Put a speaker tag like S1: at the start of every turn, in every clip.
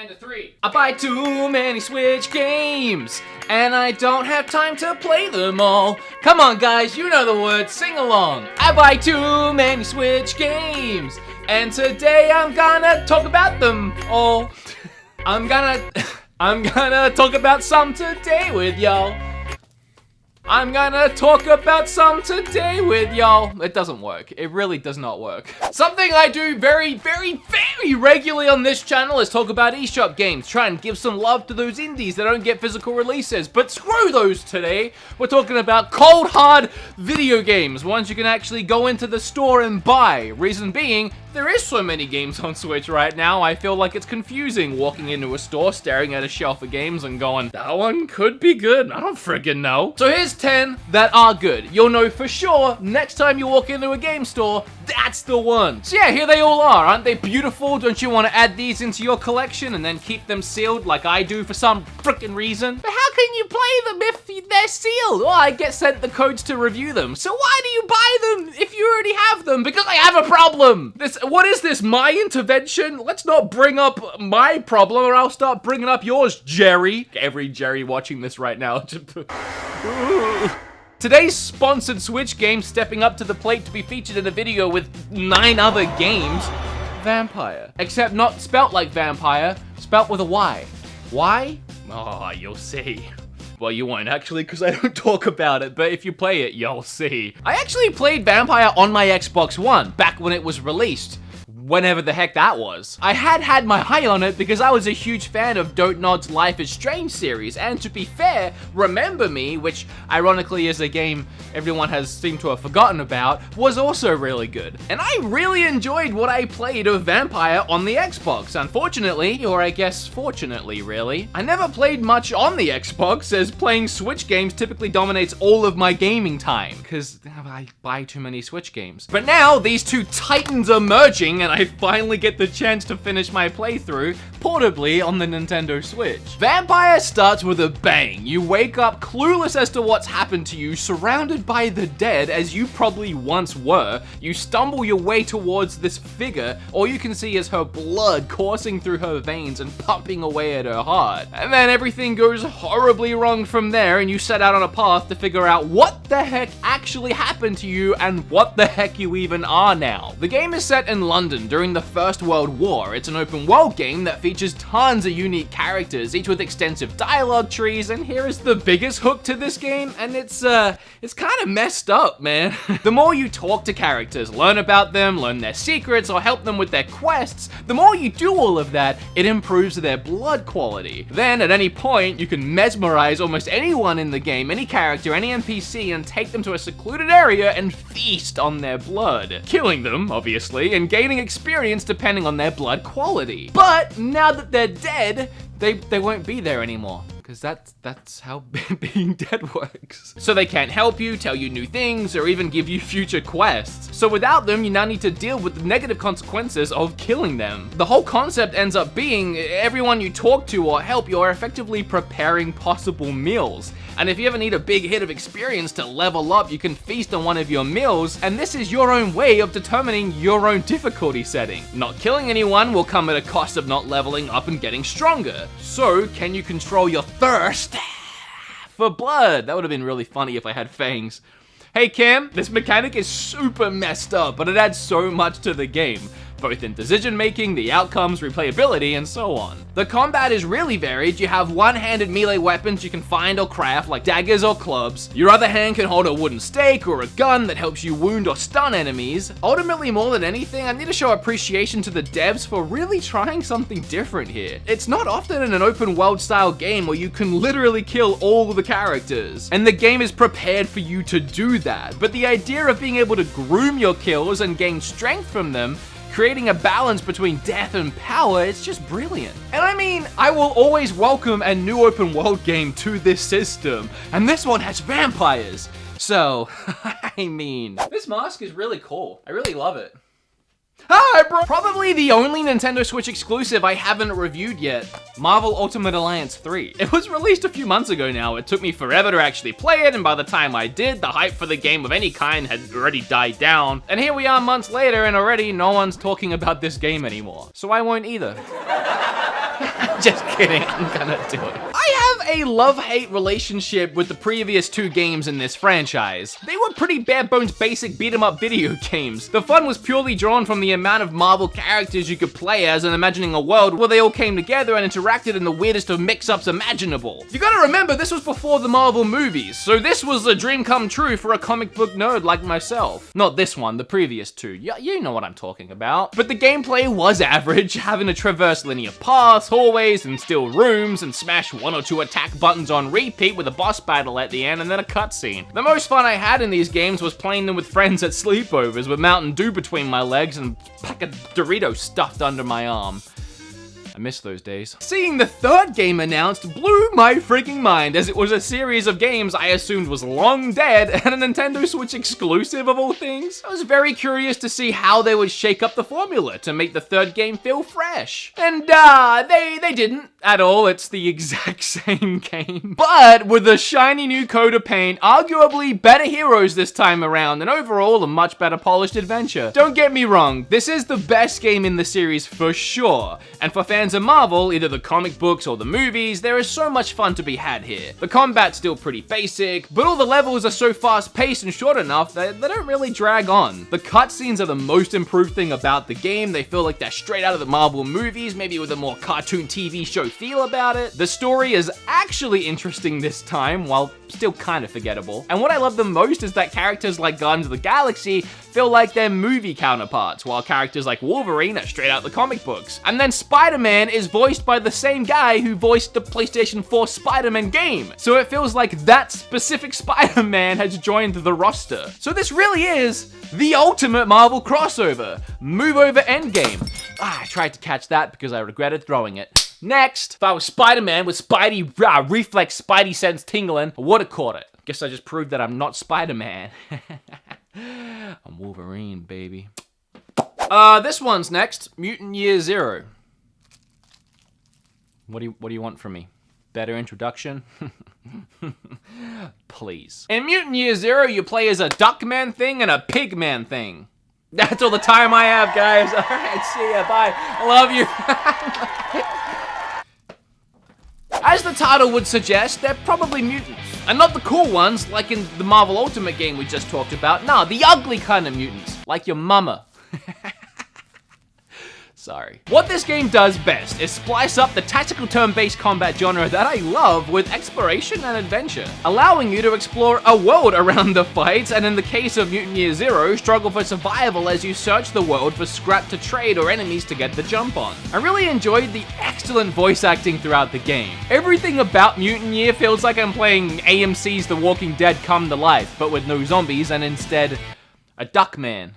S1: And a 3. I buy too many Switch games, and I don't have time to play them all. Come on, guys, you know the words, sing along. I buy too many Switch games, and today I'm gonna talk about them all. I'm gonna talk about some today with y'all. I'm gonna talk about some today with y'all. It doesn't work. It really does not work. Something I do very regularly on this channel is talk about eShop games. Try and give some love to those indies that don't get physical releases. But screw those today. We're talking about cold hard video games. Ones you can actually go into the store and buy. Reason being, there is so many games on Switch right now, I feel like it's confusing walking into a store, staring at a shelf of games and going, that one could be good. I don't friggin' know. So here's 10 that are good. You'll know for sure next time you walk into a game store, that's the one. So yeah, here they all are. Aren't they beautiful? Don't you want to add these into your collection and then keep them sealed like I do for some frickin' reason? But how can you play them if they're sealed? Oh, I get sent the codes to review them. So why do you buy them if you already have them? Because I have a problem. What is this, my intervention? Let's not bring up my problem or I'll start bringing up yours, Jerry. Every Jerry watching this right now. Today's sponsored Switch game stepping up to the plate to be featured in a video with 9 other games. Vampire. Except not spelt like vampire, spelt with a Y. Why? Oh, you'll see. Well, you won't actually, because I don't talk about it, but if you play it, you'll see. I actually played Vampire on my Xbox One, back when it was released. Whenever the heck that was. I had my eye on it because I was a huge fan of Dontnod's Life is Strange series, and to be fair, Remember Me, which ironically is a game everyone has seemed to have forgotten about, was also really good. And I really enjoyed what I played of Vampire on the Xbox. Unfortunately, or I guess fortunately really, I never played much on the Xbox, as playing Switch games typically dominates all of my gaming time, because I buy too many Switch games. But now, these two titans are merging, and I finally get the chance to finish my playthrough portably on the Nintendo Switch. Vampire starts with a bang. You wake up clueless as to what's happened to you, surrounded by the dead, as you probably once were. You stumble your way towards this figure. All you can see is her blood coursing through her veins and pumping away at her heart. And then everything goes horribly wrong from there, and you set out on a path to figure out what the heck actually happened to you and what the heck you even are now. The game is set in London during the First World War. It's an open world game that features tons of unique characters, each with extensive dialogue trees, and here is the biggest hook to this game, and it's kind of messed up, man. The more you talk to characters, learn about them, learn their secrets, or help them with their quests, the more you do all of that, it improves their blood quality. Then, at any point, you can mesmerize almost anyone in the game, any character, any NPC, and take them to a secluded area and feast on their blood. Killing them, obviously, and gaining experience depending on their blood quality. But now that they're dead, they won't be there anymore. Because that's how being dead works. So they can't help you, tell you new things, or even give you future quests. So without them, you now need to deal with the negative consequences of killing them. The whole concept ends up being everyone you talk to or help, you are effectively preparing possible meals. And if you ever need a big hit of experience to level up, you can feast on one of your meals, and this is your own way of determining your own difficulty setting. Not killing anyone will come at a cost of not leveling up and getting stronger. So, can you control your thirst for blood? That would have been really funny if I had fangs. Hey Cam, this mechanic is super messed up, but it adds so much to the game. Both in decision making, the outcomes, replayability, and so on. The combat is really varied. You have one-handed melee weapons you can find or craft, like daggers or clubs. Your other hand can hold a wooden stake or a gun that helps you wound or stun enemies. Ultimately, more than anything, I need to show appreciation to the devs for really trying something different here. It's not often in an open world style game where you can literally kill all the characters, and the game is prepared for you to do that. But the idea of being able to groom your kills and gain strength from them, creating a balance between death and power, it's just brilliant. And I mean, I will always welcome a new open world game to this system, and this one has vampires. So, I mean, this mask is really cool. I really love it. Hi, bro! Probably the only Nintendo Switch exclusive I haven't reviewed yet, Marvel Ultimate Alliance 3. It was released a few months ago now. It took me forever to actually play it, and by the time I did, the hype for the game of any kind had already died down. And here we are months later, and already no one's talking about this game anymore. So I won't either. Just kidding, I'm gonna do it. I have a love-hate relationship with the previous 2 games in this franchise. They were pretty bare-bones basic beat-em-up video games. The fun was purely drawn from the amount of Marvel characters you could play as and imagining a world where they all came together and interacted in the weirdest of mix-ups imaginable. You gotta remember, this was before the Marvel movies, so this was a dream come true for a comic book nerd like myself. Not this one, the previous 2. You know what I'm talking about. But the gameplay was average, having to traverse linear paths, hallways, and still rooms, and smash 1 or 2 attack buttons on repeat with a boss battle at the end and then a cutscene. The most fun I had in these games was playing them with friends at sleepovers with Mountain Dew between my legs and a pack of Doritos stuffed under my arm. I miss those days. Seeing the 3rd game announced blew my freaking mind, as it was a series of games I assumed was long dead and a Nintendo Switch exclusive of all things. I was very curious to see how they would shake up the formula to make the 3rd game feel fresh. And they didn't at all. It's the exact same game, but with a shiny new coat of paint, arguably better heroes this time around, and overall a much better polished adventure. Don't get me wrong, this is the best game in the series for sure, and for fans of Marvel, either the comic books or the movies, there is so much fun to be had here. The combat's still pretty basic, but all the levels are so fast-paced and short enough that they don't really drag on. The cutscenes are the most improved thing about the game. They feel like they're straight out of the Marvel movies, maybe with a more cartoon TV show feel about it. The story is actually interesting this time, while still kind of forgettable. And what I love the most is that characters like Guardians of the Galaxy feel like their movie counterparts, while characters like Wolverine are straight out the comic books. And then Spider-Man is voiced by the same guy who voiced the PlayStation 4 Spider-Man game. So it feels like that specific Spider-Man has joined the roster. So this really is the ultimate Marvel crossover. Move over Endgame. I tried to catch that because I regretted throwing it. Next, if I was Spider-Man with Spidey reflex Spidey sense tingling, I would have caught it. Guess I just proved that I'm not Spider-Man. I'm Wolverine, baby. This one's next. Mutant Year Zero. What do you want from me? Better introduction? Please. In Mutant Year Zero, you play as a Duckman thing and a Pigman thing. That's all the time I have, guys. All right, see ya. Bye. I love you. As the title would suggest, they're probably mutants. And not the cool ones, like in the Marvel Ultimate game we just talked about. Nah, the ugly kind of mutants. Like your mama. Sorry. What this game does best is splice up the tactical turn-based combat genre that I love with exploration and adventure, allowing you to explore a world around the fights, and in the case of Mutant Year Zero, struggle for survival as you search the world for scrap to trade or enemies to get the jump on. I really enjoyed the excellent voice acting throughout the game. Everything about Mutant Year feels like I'm playing AMC's The Walking Dead come to life, but with no zombies and instead a Duckman.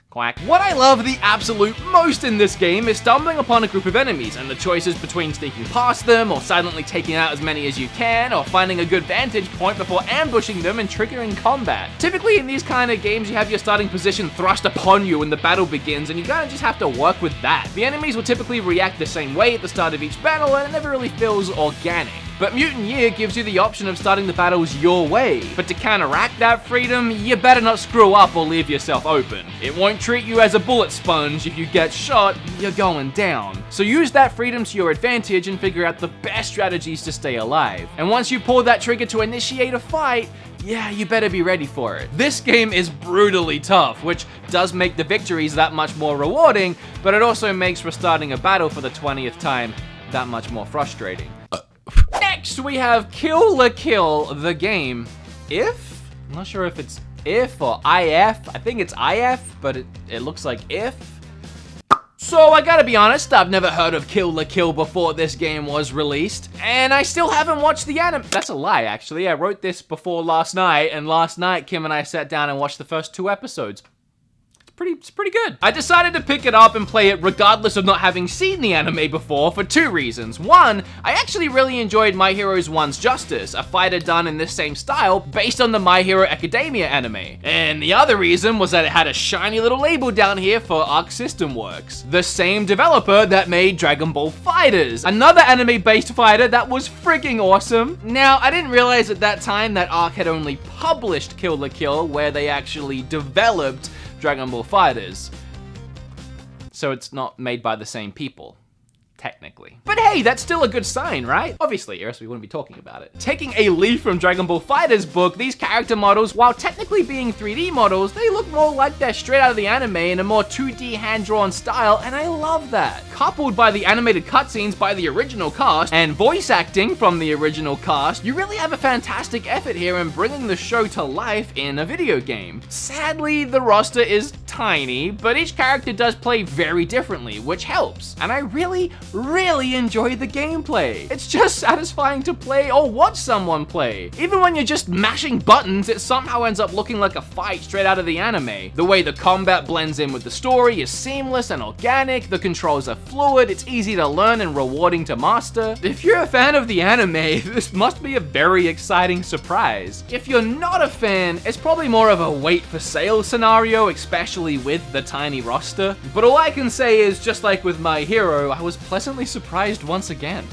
S1: Quack. What I love the absolute most in this game is stumbling upon a group of enemies and the choices between sneaking past them or silently taking out as many as you can or finding a good vantage point before ambushing them and triggering combat. Typically in these kind of games you have your starting position thrust upon you when the battle begins and you kinda just have to work with that. The enemies will typically react the same way at the start of each battle and it never really feels organic. But Mutant Year gives you the option of starting the battles your way. But to counteract that freedom, you better not screw up or leave yourself open. It won't treat you as a bullet sponge. If you get shot, you're going down. So use that freedom to your advantage and figure out the best strategies to stay alive. And once you pull that trigger to initiate a fight, yeah, you better be ready for it. This game is brutally tough, which does make the victories that much more rewarding, but it also makes restarting a battle for the 20th time that much more frustrating. Next, we have Kill la Kill, the game. If? I'm not sure if it's if or IF. I think it's IF, but it looks like if. So I gotta be honest, I've never heard of Kill la Kill before this game was released, and I still haven't watched the anime. That's a lie, actually. I wrote this last night, and last night Kim and I sat down and watched the first 2 episodes. It's pretty good. I decided to pick it up and play it regardless of not having seen the anime before for 2 reasons. One, I actually really enjoyed My Hero's One's Justice, a fighter done in this same style based on the My Hero Academia anime. And the other reason was that it had a shiny little label down here for Arc System Works, the same developer that made Dragon Ball FighterZ, another anime-based fighter that was freaking awesome. Now, I didn't realize at that time that Arc had only published Kill la Kill, where they actually developed Dragon Ball FighterZ. So it's not made by the same people. technically. But hey, that's still a good sign, right? Obviously, or else we wouldn't be talking about it. Taking a leaf from Dragon Ball FighterZ book, these character models, while technically being 3D models, they look more like they're straight out of the anime in a more 2D hand-drawn style, and I love that. Coupled by the animated cutscenes by the original cast, and voice acting from the original cast, you really have a fantastic effort here in bringing the show to life in a video game. Sadly, the roster is tiny, but each character does play very differently, which helps. And I really enjoy the gameplay. It's just satisfying to play or watch someone play. Even when you're just mashing buttons, it somehow ends up looking like a fight straight out of the anime. The way the combat blends in with the story is seamless and organic, the controls are fluid, it's easy to learn and rewarding to master. If you're a fan of the anime, this must be a very exciting surprise. If you're not a fan, it's probably more of a wait for sale scenario, especially with the tiny roster. But all I can say is, just like with My Hero, I was pleasantly surprised once again.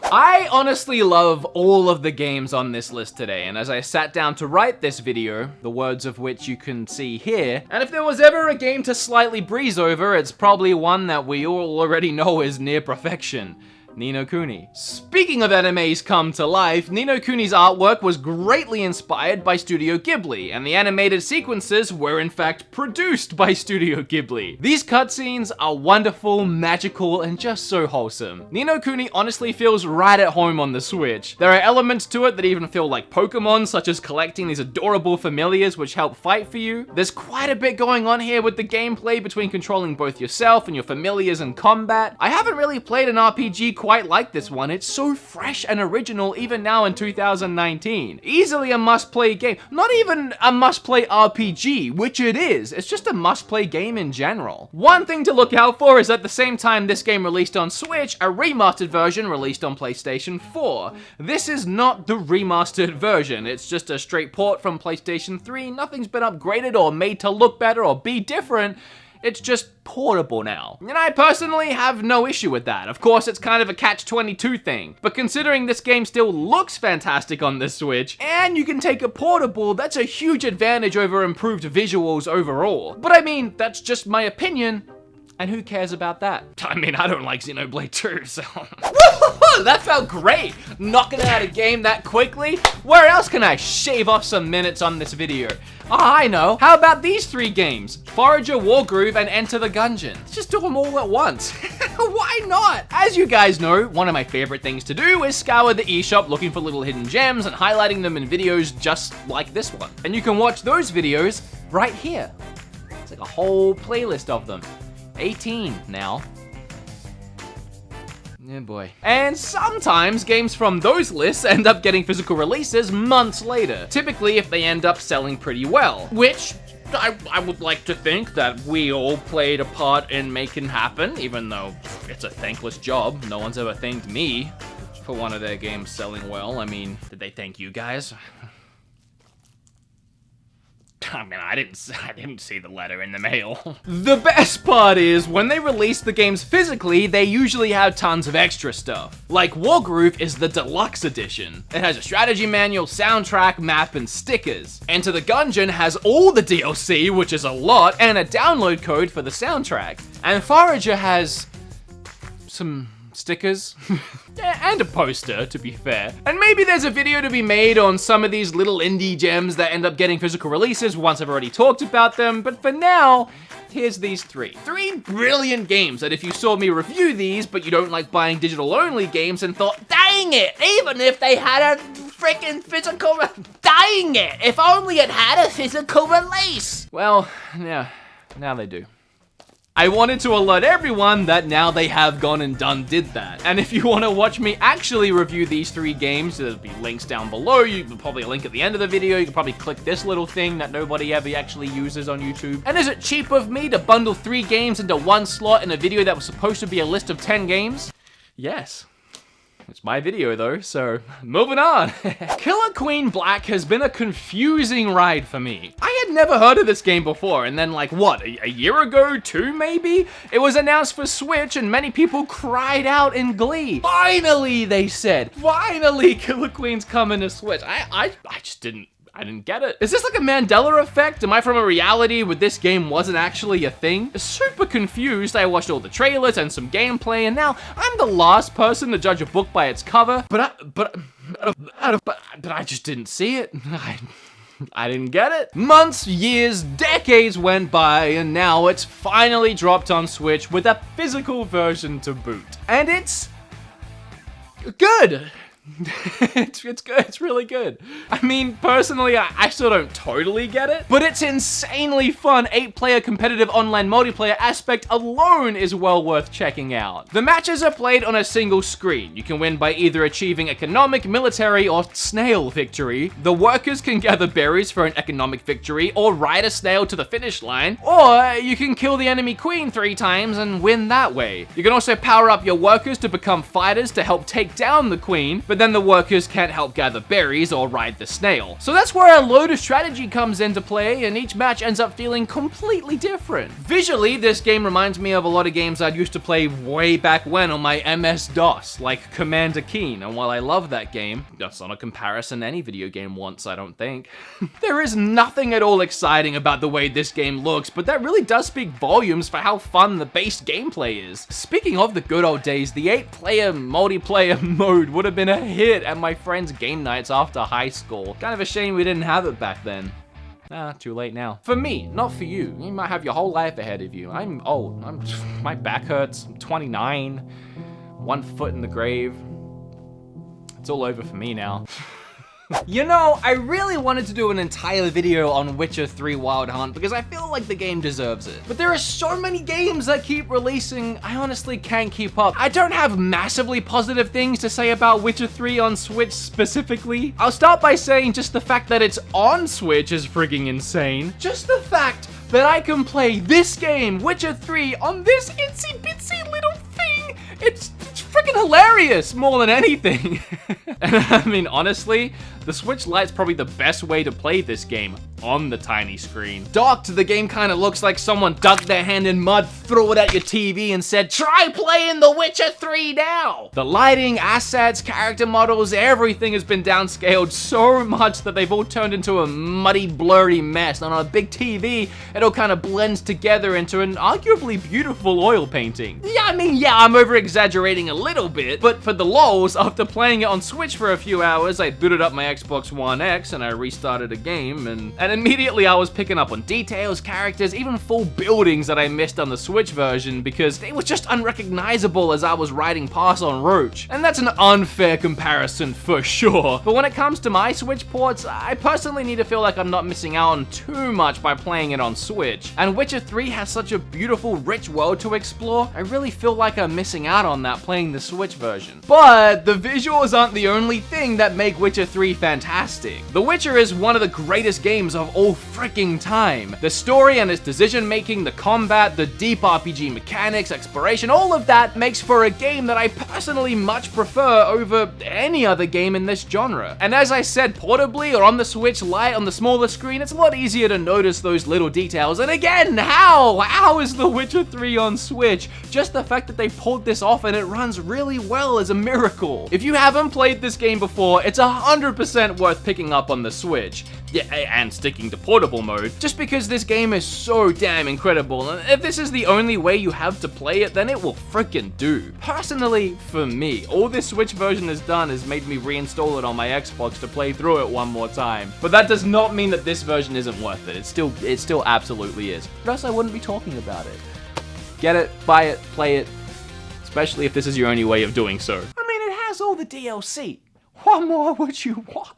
S1: I honestly love all of the games on this list today, and as I sat down to write this video, the words of which you can see here, and if there was ever a game to slightly breeze over, it's probably one that we all already know is near perfection. Ni no Kuni. Speaking of animes come to life, Ni no Kuni's artwork was greatly inspired by Studio Ghibli, and the animated sequences were in fact produced by Studio Ghibli. These cutscenes are wonderful, magical, and just so wholesome. Ni no Kuni honestly feels right at home on the Switch. There are elements to it that even feel like Pokemon, such as collecting these adorable familiars which help fight for you. There's quite a bit going on here with the gameplay between controlling both yourself and your familiars in combat. I haven't really played an RPG quite like this one. It's so fresh and original even now in 2019. Easily a must-play game. Not even a must-play RPG, which it is. It's just a must-play game in general. One thing to look out for is at the same time this game released on Switch, a remastered version released on PlayStation 4. This is not the remastered version. It's just a straight port from PlayStation 3. Nothing's been upgraded or made to look better or be different. It's just portable now. And I personally have no issue with that. Of course, it's kind of a catch-22 thing. But considering this game still looks fantastic on the Switch, and you can take it portable, that's a huge advantage over improved visuals overall. But I mean, that's just my opinion. And who cares about that? I mean, I don't like Xenoblade 2, so... That felt great! Knocking out a game that quickly? Where else can I shave off some minutes on this video? I know. How about these 3 games? Forager, Wargroove, and Enter the Gungeon. Let's just do them all at once. Why not? As you guys know, one of my favorite things to do is scour the eShop looking for little hidden gems and highlighting them in videos just like this one. And you can watch those videos right here. It's like a whole playlist of them. 18 now. Yeah, boy. And sometimes games from those lists end up getting physical releases months later. Typically if they end up selling pretty well, which I would like to think that we all played a part in making happen, even though it's a thankless job. No one's ever thanked me for one of their games selling well. I mean, did they thank you guys? I mean, I didn't see the letter in the mail. The best part is, when they release the games physically, they usually have tons of extra stuff. Like Wargroove is the deluxe edition. It has a strategy manual, soundtrack, map, and stickers. Enter the Gungeon has all the DLC, which is a lot, and a download code for the soundtrack. And Forager has some stickers and a poster, to be fair. And maybe there's a video to be made on some of these little indie gems that end up getting physical releases once I've already talked about them, but for now, here's these 3. 3 brilliant games that if you saw me review these, but you don't like buying digital-only games and thought, dang it, even if they had a freaking physical, dang it, if only it had a physical release. Well, yeah, now they do. I wanted to alert everyone that now they have gone and did that. And if you want to watch me actually review these 3 games, there'll be links down below. You can probably a link at the end of the video. You can probably click this little thing that nobody ever actually uses on YouTube. And is it cheap of me to bundle 3 games into one slot in a video that was supposed to be a list of 10 games? Yes. It's my video though, so moving on. Killer Queen Black has been a confusing ride for me. I had never heard of this game before, and then like what, a year ago, 2 maybe? It was announced for Switch and many people cried out in glee. Finally, they said, finally Killer Queen's coming to Switch. I just didn't I didn't get it. Is this like a Mandela effect? Am I from a reality where this game wasn't actually a thing? Super confused. I watched all the trailers and some gameplay, and now I'm the last person to judge a book by its cover. But I just didn't see it. I didn't get it. Months, years, decades went by, and now it's finally dropped on Switch with a physical version to boot. And it's good. It's good. It's really good. I mean, personally, I still don't totally get it, but it's insanely fun. 8-player competitive online multiplayer aspect alone is well worth checking out. The matches are played on a single screen. You can win by either achieving economic, military, or snail victory. The workers can gather berries for an economic victory, or ride a snail to the finish line, or you can kill the enemy queen 3 times and win that way. You can also power up your workers to become fighters to help take down the queen, but then the workers can't help gather berries or ride the snail. So that's where a load of strategy comes into play, and each match ends up feeling completely different. Visually, this game reminds me of a lot of games I'd used to play way back when on my MS-DOS, like Commander Keen, and while I love that game, that's not a comparison any video game wants, I don't think. There is nothing at all exciting about the way this game looks, but that really does speak volumes for how fun the base gameplay is. Speaking of the good old days, the 8-player multiplayer mode would have been a hit at my friends' game nights after high school. Kind of a shame we didn't have it back then. Too late now. For me, not for you. You might have your whole life ahead of you. I'm old. My back hurts. I'm 29. 1 foot in the grave. It's all over for me now. You know, I really wanted to do an entire video on Witcher 3 Wild Hunt because I feel like the game deserves it. But there are so many games that keep releasing, I honestly can't keep up. I don't have massively positive things to say about Witcher 3 on Switch specifically. I'll start by saying just the fact that it's on Switch is frigging insane. Just the fact that I can play this game, Witcher 3, on this itsy bitsy little thing, it's freaking hilarious more than anything. And I mean, honestly, the Switch Lite's probably the best way to play this game on the tiny screen. Docked, the game kind of looks like someone dug their hand in mud, threw it at your TV and said, try playing The Witcher 3 now! The lighting, assets, character models, everything has been downscaled so much that they've all turned into a muddy, blurry mess. And on a big TV, it all kind of blends together into an arguably beautiful oil painting. Yeah, I'm over-exaggerating a little bit, but for the lols, after playing it on Switch for a few hours, I booted up my Xbox One X and I restarted a game, and immediately I was picking up on details, characters, even full buildings that I missed on the Switch version because they were just unrecognizable as I was riding past on Roach. And that's an unfair comparison for sure. But when it comes to my Switch ports, I personally need to feel like I'm not missing out on too much by playing it on Switch. And Witcher 3 has such a beautiful, rich world to explore, I really feel like I'm missing out on that playing the Switch version. But the visuals aren't the only thing that make Witcher 3 fantastic. The Witcher is one of the greatest games of all freaking time. The story and its decision making, the combat, the deep RPG mechanics, exploration, all of that makes for a game that I personally much prefer over any other game in this genre. And as I said, portably or on the Switch Lite on the smaller screen, it's a lot easier to notice those little details. And again, how is The Witcher 3 on Switch? Just the fact that they pulled this off and it runs really well is a miracle. If you haven't played this game before, it's 100% worth picking up on the Switch. Yeah, and sticking to portable mode, just because this game is so damn incredible, and if this is the only way you have to play it, then it will frickin' do. Personally, for me, all this Switch version has done is made me reinstall it on my Xbox to play through it one more time. But that does not mean that this version isn't worth it. It still absolutely is. Or else I wouldn't be talking about it. Get it, buy it, play it, especially if this is your only way of doing so. I mean, it has all the DLC. What more would you want?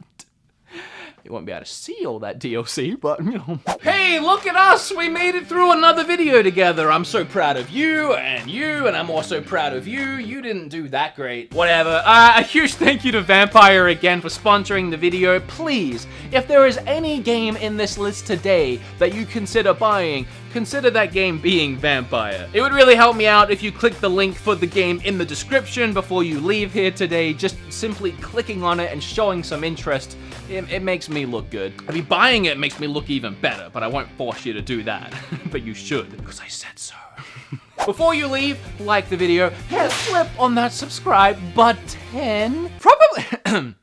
S1: You won't be able to see all that DLC, but you know. Hey, look at us! We made it through another video together. I'm so proud of you, and I'm also proud of you. You didn't do that great. Whatever. A huge thank you to Vampire again for sponsoring the video. Please, if there is any game in this list today that you consider buying, consider that game being Vampire. It would really help me out if you click the link for the game in the description before you leave here today. Just simply clicking on it and showing some interest, it makes me look good. I mean, buying it makes me look even better, but I won't force you to do that. But you should, because I said so. Before you leave, like the video, hit flip on that subscribe button. Probably